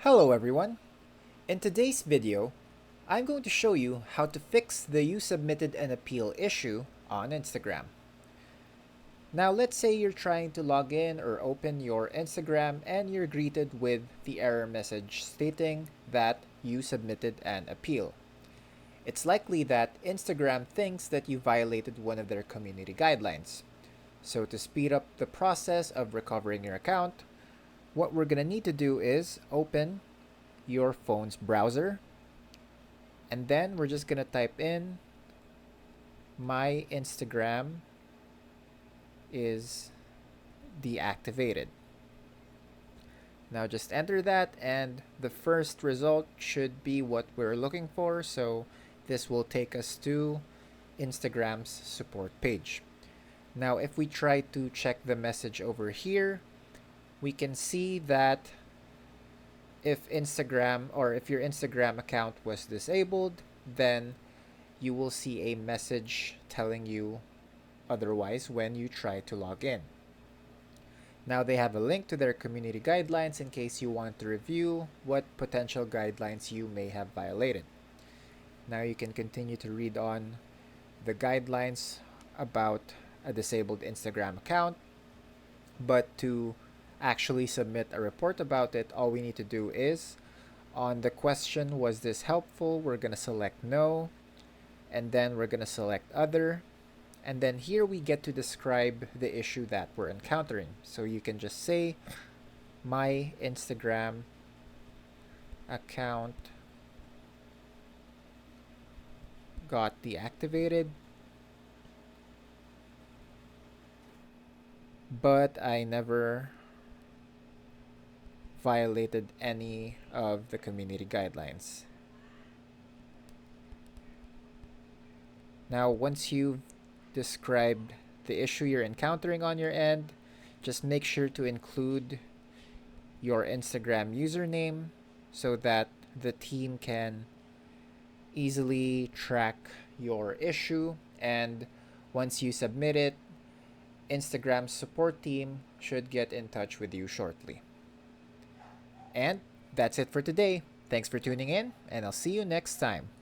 Hello everyone! In today's video, I'm going to show you how to fix the "you submitted an appeal" issue on Instagram. Now let's say you're trying to log in or open your Instagram and you're greeted with the error message stating that you submitted an appeal. It's likely that Instagram thinks that you violated one of their community guidelines. So to speed up the process of recovering your account, what we're going to need to do is open your phone's browser, and then we're just gonna type in "my Instagram is deactivated." Now just enter that, and the first result should be what we're looking for. So this will take us to Instagram's support page. Now if we try to check the message over here, we can see that if your Instagram account was disabled, then you will see a message telling you otherwise when you try to log in. Now they have a link to their community guidelines in case you want to review what potential guidelines you may have violated. Now you can continue to read on the guidelines about a disabled Instagram account, but to actually submit a report about it, all we need to do is on the question, "Was this helpful?" we're going to select no, and then we're going to select other, and then here we get to describe the issue that we're encountering. So you can just say "my Instagram account got deactivated, but I never violated any of the community guidelines." Now once you've described the issue you're encountering on your end, just make sure to include your Instagram username so that the team can easily track your issue, and once you submit it, Instagram's support team should get in touch with you shortly. And that's it for today. Thanks for tuning in, and I'll see you next time.